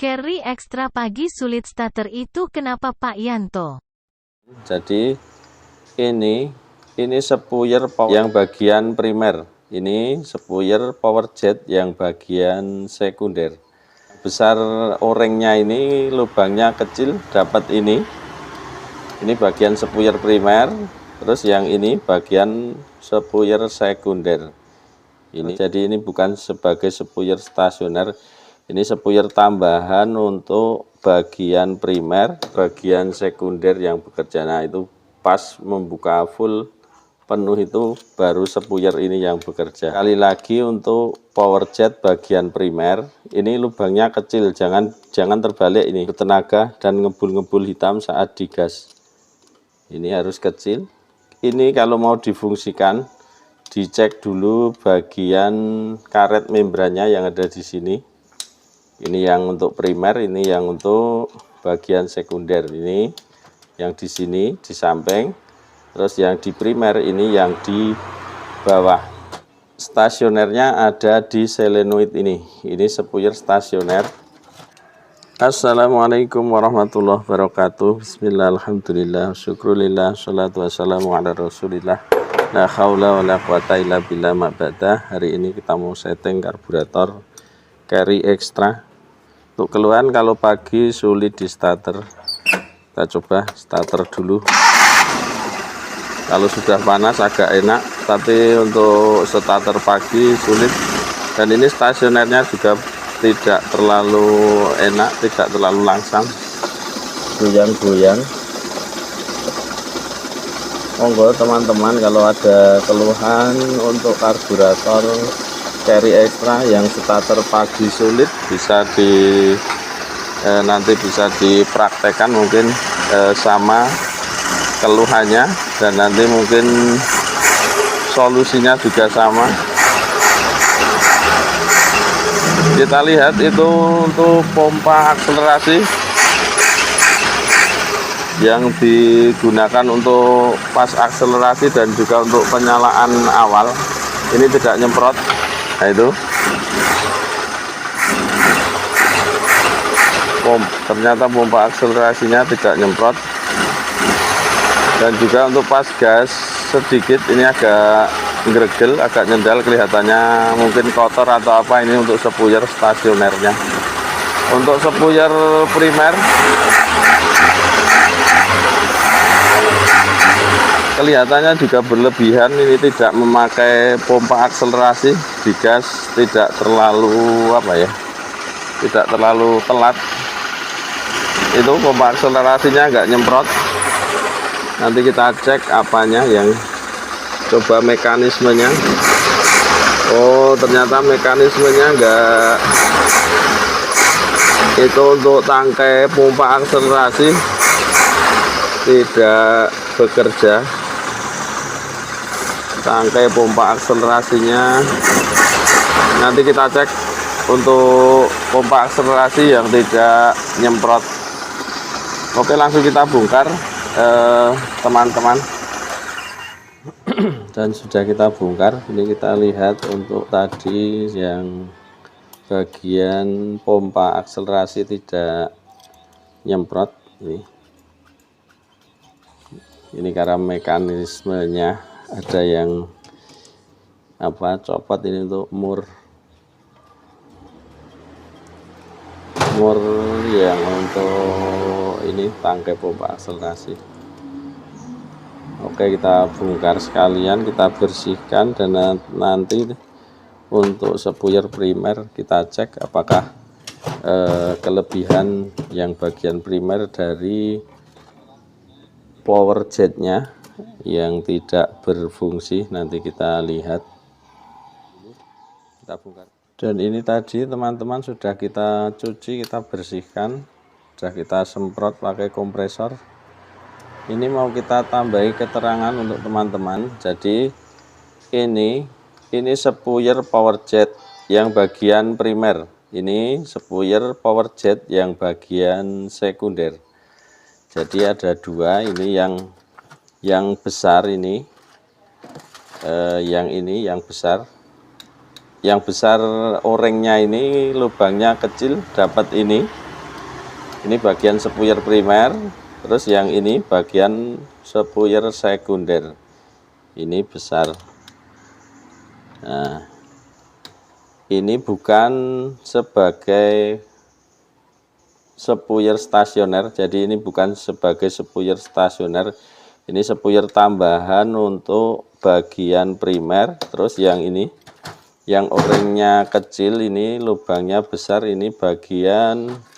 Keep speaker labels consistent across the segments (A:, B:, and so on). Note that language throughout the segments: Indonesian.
A: Carry ekstra pagi sulit starter itu kenapa Pak Yanto?
B: Jadi ini sepuyer yang bagian primer, ini sepuyer power jet yang bagian sekunder. Besar o-ringnya ini lubangnya kecil, dapat ini bagian sepuyer primer, terus yang ini bagian sepuyer sekunder. Jadi ini bukan sebagai sepuyer stasioner, ini sepuyer tambahan untuk bagian primer, bagian sekunder yang bekerja. Nah itu pas membuka full penuh itu baru sepuyer ini yang bekerja. Sekali lagi untuk power jet bagian primer, ini lubangnya kecil, jangan terbalik ini, tenaga dan ngebul-ngebul hitam saat digas. Ini harus kecil. Ini kalau mau difungsikan, dicek dulu bagian karet membrannya yang ada di sini. Ini yang untuk primer, ini yang untuk bagian sekunder. Ini yang di sini di samping, terus yang di primer ini yang di bawah. Stasionernya ada di selenoid ini. Ini sepuyer stasioner. Assalamualaikum warahmatullahi wabarakatuh. Bismillah, alhamdulillah, syukrulillah, salatu wassalamu ala rasulillah. La haula wa la quwata illa billah ma'badah. Hari ini kita mau setting karburator carry extra. Untuk keluhan kalau pagi sulit di starter, kita coba starter dulu. Kalau sudah panas agak enak, tapi untuk starter pagi sulit. Dan ini stasionernya juga tidak terlalu enak, tidak terlalu langsam, goyang-goyang. Monggo teman-teman kalau ada keluhan untuk karburator carry extra yang starter pagi sulit, bisa nanti bisa dipraktekkan mungkin sama keluhannya, dan nanti mungkin solusinya juga sama. Kita lihat itu untuk pompa akselerasi yang digunakan untuk pas akselerasi dan juga untuk penyalaan awal, ini tidak nyemprot. Nah itu ternyata pompa akselerasinya tidak nyemprot. Dan juga untuk pas gas sedikit ini agak ngregel, agak nyendal, kelihatannya mungkin kotor atau apa. Ini untuk sepuyer stasionernya. Untuk sepuyer primer kelihatannya juga berlebihan, ini tidak memakai pompa akselerasi, digas tidak terlalu tidak terlalu telat. Itu pompa akselerasinya nggak nyemprot. Nanti kita cek apanya yang coba mekanismenya. Oh ternyata mekanismenya enggak, itu untuk tangkai pompa akselerasi tidak bekerja. Tangkai pompa akselerasinya nanti kita cek untuk pompa akselerasi yang tidak nyemprot. Oke, langsung kita bongkar teman-teman. Dan sudah kita bongkar. Ini kita lihat untuk tadi yang bagian pompa akselerasi tidak nyemprot. Ini karena mekanismenya ada yang copot. Ini untuk mur yang untuk ini tangkai pompa akselerasi. Oke, kita bongkar sekalian, kita bersihkan, dan nanti untuk sepuyer primer kita cek apakah kelebihan yang bagian primer dari power jetnya yang tidak berfungsi. Nanti kita lihat, kita bongkar. Dan ini tadi teman-teman sudah kita cuci, kita bersihkan, sudah kita semprot pakai kompresor. Ini mau kita tambahi keterangan untuk teman-teman. Jadi ini sepuyer power jet yang bagian primer, ini sepuyer power jet yang bagian sekunder. Jadi ada dua, ini yang besar ini, yang besar o-ringnya ini lubangnya kecil, dapat ini Ini bagian sepuyer primer, terus yang ini bagian sepuyer sekunder. Ini besar. Nah, ini bukan sebagai sepuyer stasioner, jadi ini bukan sebagai sepuyer stasioner. Ini sepuyer tambahan untuk bagian primer. Terus yang ini, yang o-ringnya kecil, ini lubangnya besar, ini bagian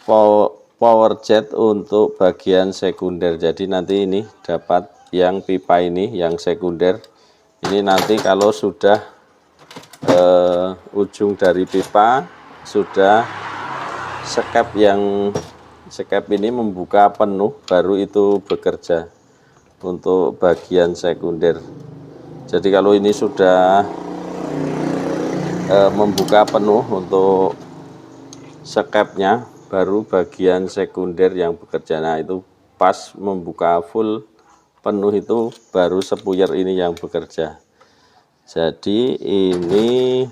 B: power jet untuk bagian sekunder. Jadi nanti ini dapat yang pipa ini yang sekunder. Ini nanti kalau sudah ujung dari pipa sudah sekap, yang sekap ini membuka penuh, baru itu bekerja untuk bagian sekunder. Jadi kalau ini sudah membuka penuh untuk sekapnya, baru bagian sekunder yang bekerja. Nah, itu pas membuka full penuh itu baru sepuyer ini yang bekerja. Jadi ini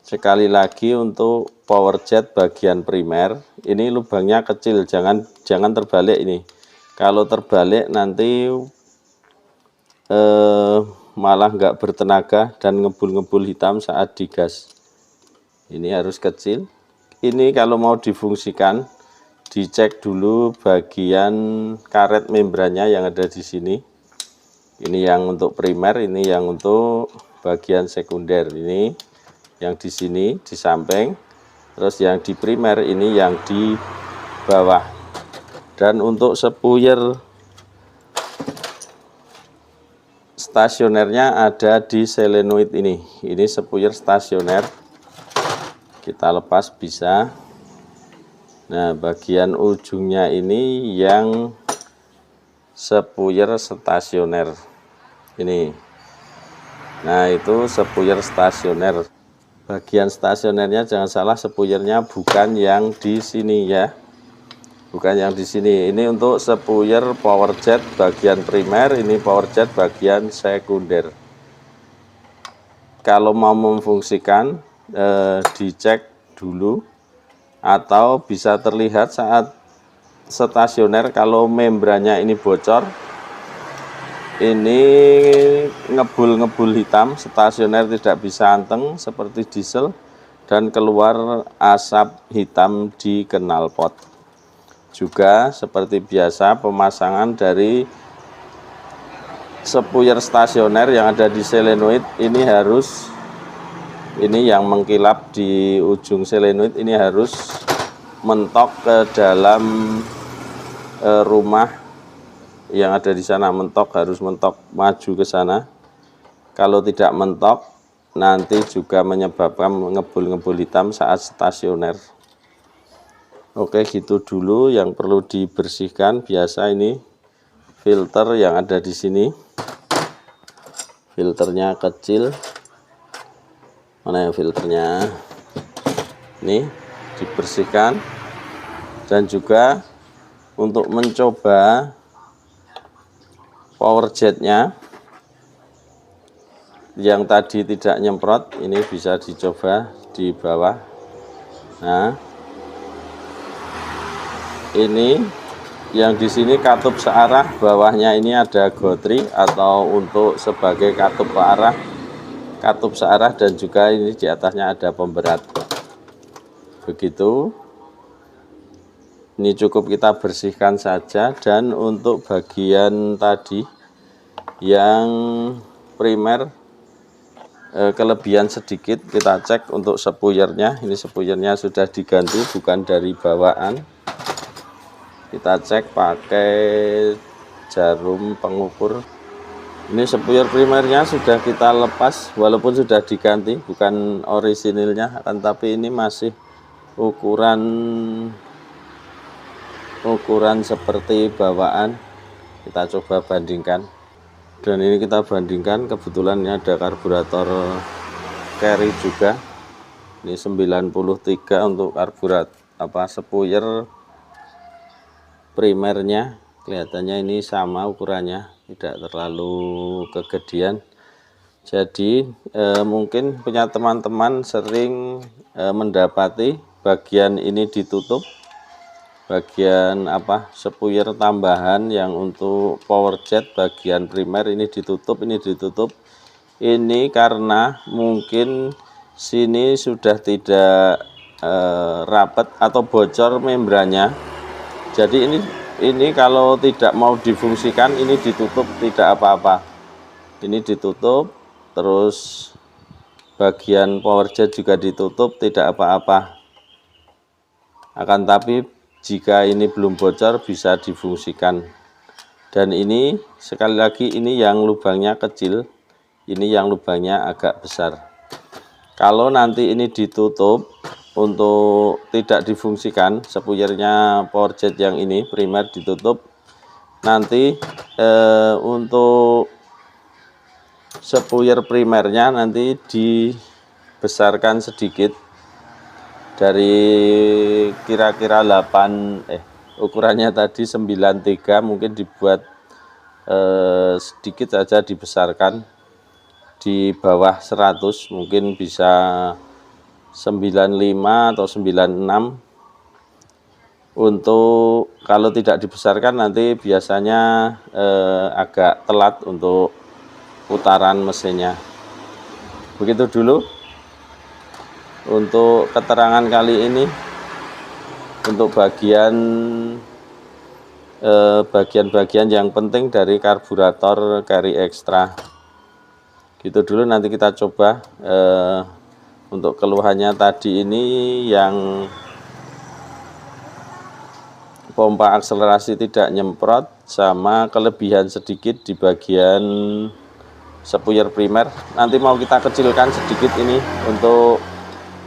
B: sekali lagi untuk power jet bagian primer, ini lubangnya kecil, jangan terbalik ini. Kalau terbalik nanti malah nggak bertenaga dan ngebul-ngebul hitam saat digas. Ini harus kecil. Ini kalau mau difungsikan, dicek dulu bagian karet membrannya yang ada di sini. Ini yang untuk primer, ini yang untuk bagian sekunder. Ini yang di sini di samping, terus yang di primer ini yang di bawah. Dan untuk sepuyer stasionernya ada di selenoid ini. Ini sepuyer stasioner. Kita lepas bisa. Nah, bagian ujungnya ini yang sepuyer stasioner ini. Nah, itu sepuyer stasioner. Bagian stasionernya jangan salah, sepuyernya bukan yang di sini ya, bukan yang di sini. Ini untuk sepuyer power jet bagian primer, ini power jet bagian sekunder. Kalau mau memfungsikan, dicek dulu, atau bisa terlihat saat stasioner kalau membrannya ini bocor, ini ngebul-ngebul hitam, stasioner tidak bisa anteng seperti diesel, dan keluar asap hitam di knalpot. Juga seperti biasa, pemasangan dari sepuyer stasioner yang ada di selenoid ini harus, ini yang mengkilap di ujung selenoid ini harus mentok ke dalam rumah yang ada di sana, mentok, harus mentok maju ke sana. Kalau tidak mentok, nanti juga menyebabkan ngebul-ngebul hitam saat stasioner. Oke, gitu dulu yang perlu dibersihkan. Biasa ini filter yang ada di sini, filternya kecil. Mana yang filternya? Ini dibersihkan. Dan juga untuk mencoba power jetnya yang tadi tidak nyemprot, ini bisa dicoba di bawah. Nah, ini yang di sini katup searah, bawahnya ini ada gotri atau untuk sebagai katup searah, dan juga ini di atasnya ada pemberat. Begitu. Ini cukup kita bersihkan saja. Dan untuk bagian tadi yang primer, kelebihan sedikit, kita cek untuk sepuyernya. Ini sepuyernya sudah diganti, bukan dari bawaan. Kita cek pakai jarum pengukur. Ini sepuyer primernya sudah kita lepas, walaupun sudah diganti, bukan orisinilnya, akan tapi ini masih ukuran seperti bawaan. Kita coba bandingkan. Dan ini kita bandingkan, kebetulan ini ada karburator carry juga. Ini 93 untuk karburator sepuyer primernya. Kelihatannya ini sama ukurannya, tidak terlalu kegedean. Jadi mungkin punya teman-teman sering mendapati bagian ini ditutup, bagian sepuyer tambahan yang untuk power jet bagian primer ini ditutup. Ini karena mungkin sini sudah tidak rapat atau bocor membrannya. Jadi ini kalau tidak mau difungsikan, ini ditutup tidak apa-apa. Ini ditutup, terus bagian power jet juga ditutup tidak apa-apa. Akan tapi jika ini belum bocor bisa difungsikan. Dan ini sekali lagi ini yang lubangnya kecil, ini yang lubangnya agak besar. Kalau nanti ini ditutup untuk tidak difungsikan, sepuyernya power jet yang ini primer ditutup, nanti untuk sepuyer primernya nanti dibesarkan sedikit dari kira-kira 8 ukurannya tadi 93, mungkin dibuat sedikit saja dibesarkan di bawah 100, mungkin bisa 95 atau 96. Untuk kalau tidak dibesarkan nanti biasanya agak telat untuk putaran mesinnya. Begitu dulu untuk keterangan kali ini untuk bagian yang penting dari karburator carry extra. Gitu dulu, nanti kita coba untuk keluhannya tadi ini yang pompa akselerasi tidak nyemprot, sama kelebihan sedikit di bagian sepuyer primer. Nanti mau kita kecilkan sedikit ini untuk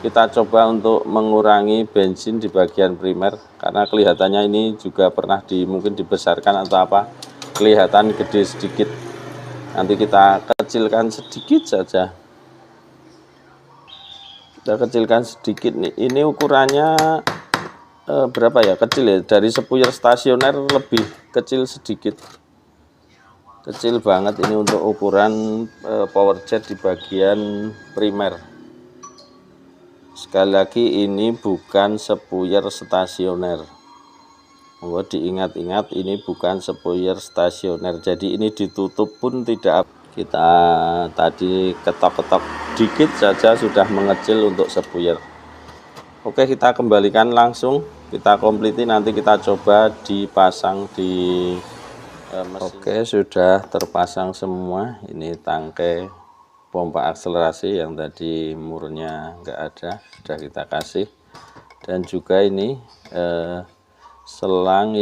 B: kita coba untuk mengurangi bensin di bagian primer, karena kelihatannya ini juga pernah mungkin dibesarkan atau apa, kelihatan gede sedikit. Nanti kita kecilkan sedikit saja. Kita kecilkan sedikit nih. Ini ukurannya berapa ya? Kecil ya. Dari sepuyer stasioner lebih kecil sedikit. Kecil banget ini untuk ukuran power jet di bagian primer. Sekali lagi ini bukan sepuyer stasioner. Diingat-ingat, ini bukan sepuyer stasioner. Jadi ini ditutup pun tidak. Kita tadi ketok-ketok dikit saja sudah mengecil untuk sepuyer. Oke, kita kembalikan langsung, kita kompliti, nanti kita coba dipasang di mesin. Oke, sudah terpasang semua. Ini tangkai pompa akselerasi yang tadi murnya enggak ada, sudah kita kasih. Dan juga ini selang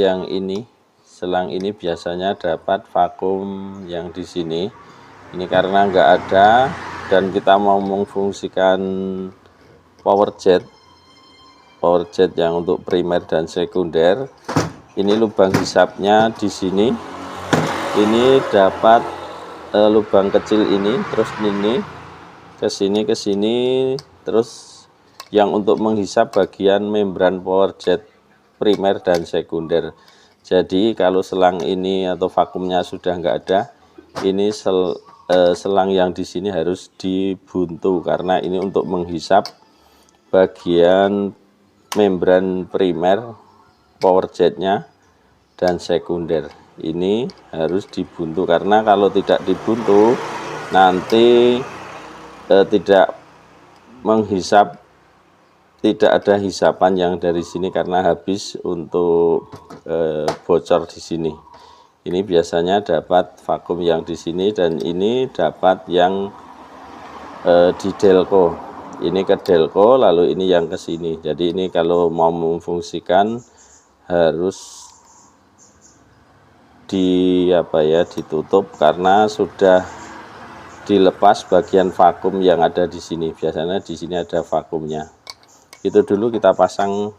B: ini biasanya dapat vakum yang di sini. Ini karena enggak ada dan kita mau memfungsikan power jet yang untuk primer dan sekunder. Ini lubang hisapnya di sini. Ini dapat lubang kecil ini, terus ini ke sini, terus yang untuk menghisap bagian membran power jet primer dan sekunder. Jadi kalau selang ini atau vakumnya sudah enggak ada, ini selang yang di sini harus dibuntu karena ini untuk menghisap bagian membran primer power jetnya dan sekunder. Ini harus dibuntu karena kalau tidak dibuntu nanti tidak menghisap, tidak ada hisapan yang dari sini karena habis untuk bocor di sini. Ini biasanya dapat vakum yang di sini dan ini dapat yang di delco. Ini ke delco, lalu ini yang ke sini. Jadi ini kalau mau memfungsikan harus ditutup karena sudah dilepas bagian vakum yang ada di sini. Biasanya di sini ada vakumnya. Itu dulu kita pasang,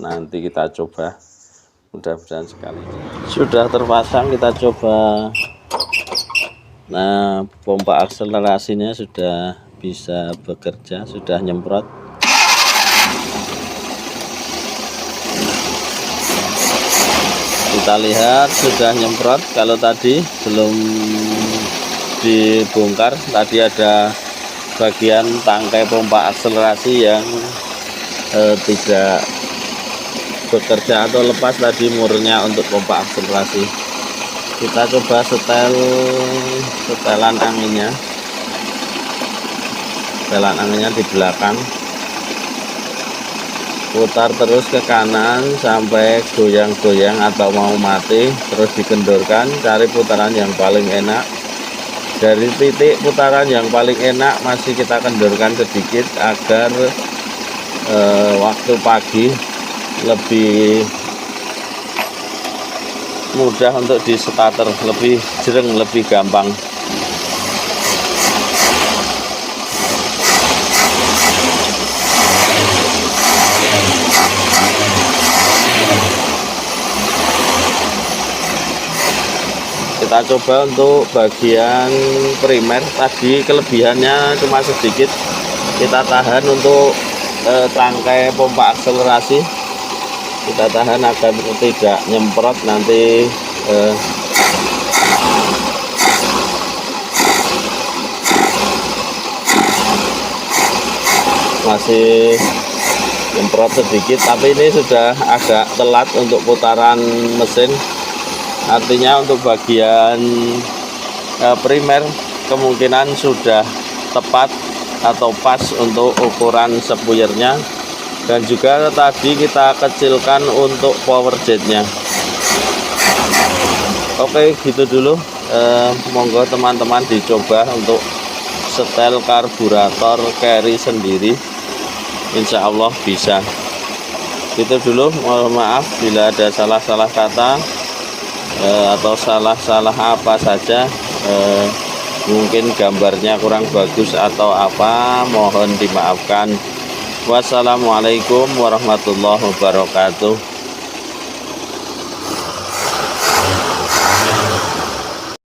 B: nanti kita coba. Mudah-mudahan sekali. Sudah terpasang, kita coba. Nah, pompa akselerasinya sudah bisa bekerja, sudah nyemprot. Kita lihat sudah nyemprot. Kalau tadi belum dibongkar, tadi ada bagian tangkai pompa akselerasi yang tidak bekerja atau lepas tadi murnya untuk pompa akselerasi. Kita coba setelan anginnya. Setelan anginnya di belakang. Putar terus ke kanan sampai goyang-goyang atau mau mati, terus dikendorkan, cari putaran yang paling enak. Dari titik putaran yang paling enak masih kita kendorkan sedikit agar waktu pagi lebih mudah untuk di starter, lebih jereng, lebih gampang. Kita coba untuk bagian primer, tadi kelebihannya cuma sedikit. Kita tahan untuk tangkai pompa akselerasi, kita tahan agar tidak nyemprot nanti masih nyemprot sedikit, tapi ini sudah agak telat untuk putaran mesin. Artinya untuk bagian primer kemungkinan sudah tepat atau pas untuk ukuran spuyernya, dan juga tadi kita kecilkan untuk power jetnya. Oke, gitu dulu. Monggo teman-teman dicoba untuk setel karburator carry sendiri, insya Allah bisa. Gitu dulu, mohon maaf bila ada salah-salah kata atau salah-salah apa saja, mungkin gambarnya kurang bagus atau apa, mohon dimaafkan. Wassalamualaikum warahmatullahi wabarakatuh.